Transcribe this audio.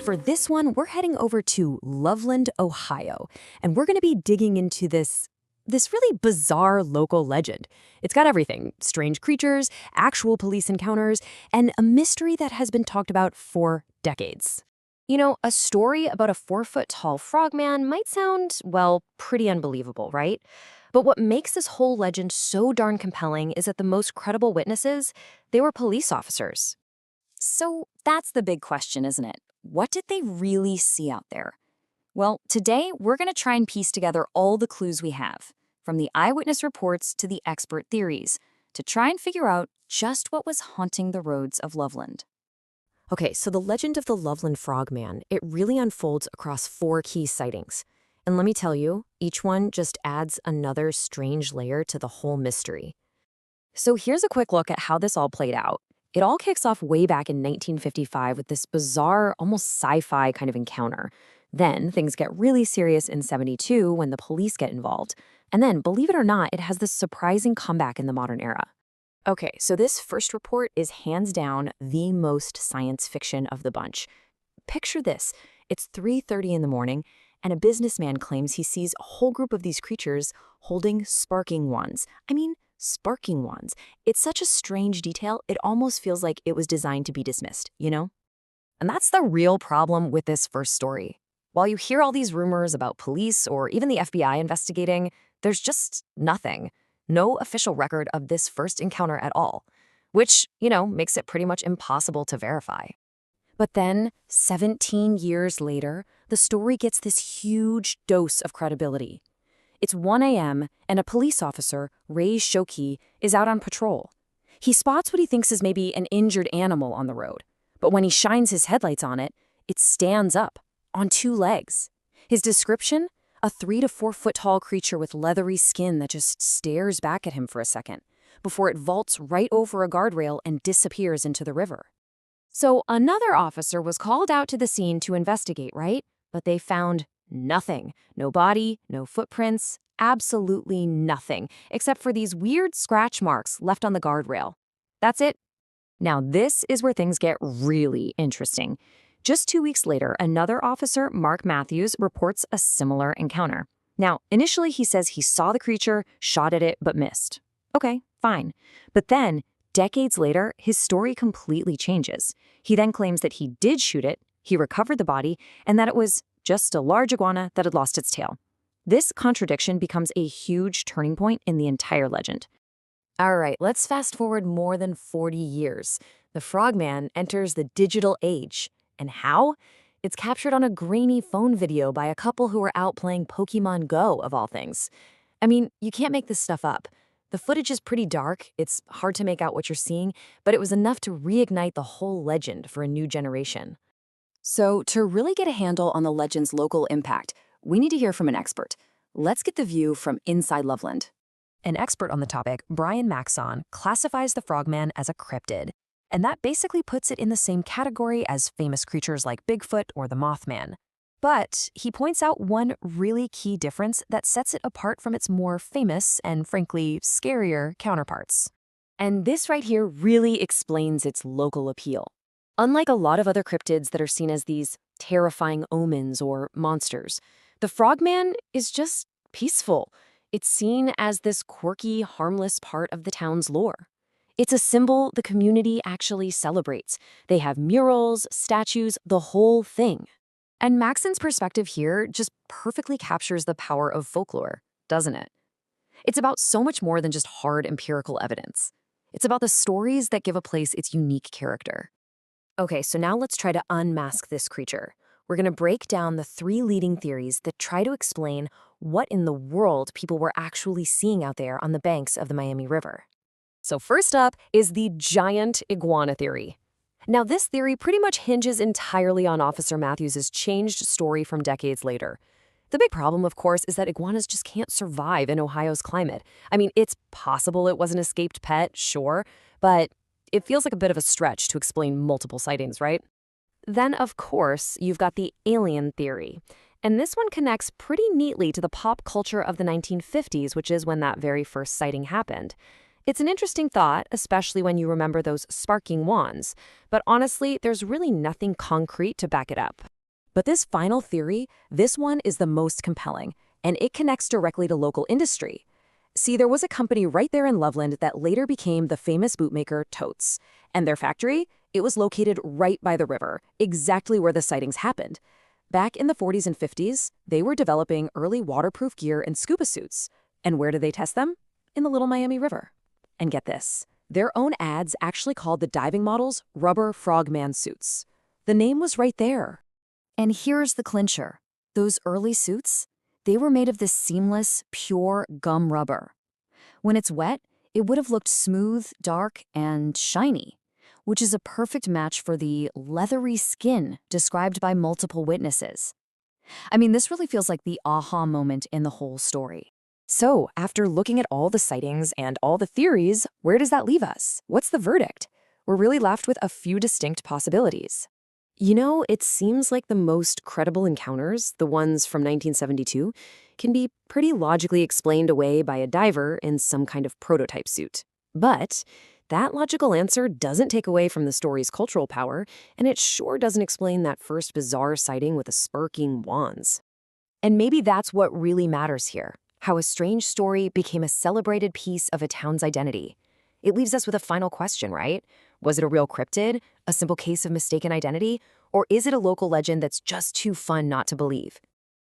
for this one, we're heading over to Loveland, Ohio, and we're going to be digging into this really bizarre local legend. It's got everything: strange creatures, actual police encounters, and a mystery that has been talked about for decades. A story about a 4-foot-tall frogman might sound, well, pretty unbelievable, right? But what makes this whole legend so darn compelling is that the most credible witnesses, they were police officers. So that's the big question, isn't it? What did they really see out there? Well, today we're going to try and piece together all the clues we have, from the eyewitness reports to the expert theories, to try and figure out just what was haunting the roads of Loveland. Okay, so the legend of the Loveland Frogman, it really unfolds across 4 key sightings. And let me tell you, each one just adds another strange layer to the whole mystery. So here's a quick look at how this all played out. It all kicks off way back in 1955 with this bizarre, almost sci-fi kind of encounter. Then things get really serious in 72 when the police get involved. And then, believe it or not, it has this surprising comeback in the modern era. Okay, so this first report is hands down the most science fiction of the bunch. Picture this. It's 3:30 in the morning, and a businessman claims he sees a whole group of these creatures holding sparking wands. I mean, sparking wands. It's such a strange detail, it almost feels like it was designed to be dismissed, you know? And that's the real problem with this first story. While you hear all these rumors about police or even the FBI investigating, there's just nothing. No official record of this first encounter at all, which, makes it pretty much impossible to verify. But then, 17 years later, the story gets this huge dose of credibility. It's 1 a.m., and a police officer, Ray Shoki, is out on patrol. He spots what he thinks is maybe an injured animal on the road, but when he shines his headlights on it, it stands up, on 2 legs. His description? A 3 to 4 foot tall creature with leathery skin that just stares back at him for a second, before it vaults right over a guardrail and disappears into the river. So another officer was called out to the scene to investigate, right? But they found nothing. No body, no footprints, absolutely nothing, except for these weird scratch marks left on the guardrail. That's it. Now this is where things get really interesting. Just 2 weeks later, another officer, Mark Matthews, reports a similar encounter. Now, initially he says he saw the creature, shot at it, but missed. Okay, fine. But then, decades later, his story completely changes. He then claims that he did shoot it, he recovered the body, and that it was just a large iguana that had lost its tail. This contradiction becomes a huge turning point in the entire legend. All right, let's fast forward more than 40 years. The frogman enters the digital age. And how? It's captured on a grainy phone video by a couple who are out playing Pokemon Go, of all things. I mean, you can't make this stuff up. The footage is pretty dark, it's hard to make out what you're seeing, but it was enough to reignite the whole legend for a new generation. So, to really get a handle on the legend's local impact, we need to hear from an expert. Let's get the view from inside Loveland. An expert on the topic, Brian Maxon, classifies the frogman as a cryptid. And that basically puts it in the same category as famous creatures like Bigfoot or the Mothman. But he points out one really key difference that sets it apart from its more famous and, frankly, scarier counterparts. And this right here really explains its local appeal. Unlike a lot of other cryptids that are seen as these terrifying omens or monsters, the frogman is just peaceful. It's seen as this quirky, harmless part of the town's lore. It's a symbol the community actually celebrates. They have murals, statues, the whole thing. And Maxon's perspective here just perfectly captures the power of folklore, doesn't it? It's about so much more than just hard empirical evidence. It's about the stories that give a place its unique character. Okay, so now let's try to unmask this creature. We're going to break down the 3 leading theories that try to explain what in the world people were actually seeing out there on the banks of the Miami River. So first up is the giant iguana theory. Now this theory pretty much hinges entirely on Officer Matthews' changed story from decades later. The big problem, of course, is that iguanas just can't survive in Ohio's climate. I mean, it's possible it was an escaped pet, sure, but it feels like a bit of a stretch to explain multiple sightings, right? Then, of course, you've got the alien theory. And this one connects pretty neatly to the pop culture of the 1950s, which is when that very first sighting happened. It's an interesting thought, especially when you remember those sparking wands. But honestly, there's really nothing concrete to back it up. But this final theory, this one is the most compelling, and it connects directly to local industry. See, there was a company right there in Loveland that later became the famous bootmaker Totes. And their factory, it was located right by the river, exactly where the sightings happened. Back in the 40s and 50s, they were developing early waterproof gear and scuba suits. And where did they test them? In the Little Miami River. And get this, their own ads actually called the diving models rubber frogman suits. The name was right there. And here's the clincher. Those early suits, they were made of this seamless, pure gum rubber. When it's wet, it would have looked smooth, dark, and shiny, which is a perfect match for the leathery skin described by multiple witnesses. I mean, this really feels like the aha moment in the whole story. So, after looking at all the sightings and all the theories, where does that leave us? What's the verdict? We're really left with a few distinct possibilities. You know, it seems like the most credible encounters, the ones from 1972, can be pretty logically explained away by a diver in some kind of prototype suit. But that logical answer doesn't take away from the story's cultural power, and it sure doesn't explain that first bizarre sighting with the sparking wands. And maybe that's what really matters here, how a strange story became a celebrated piece of a town's identity. It leaves us with a final question, right? Was it a real cryptid, a simple case of mistaken identity, or is it a local legend that's just too fun not to believe?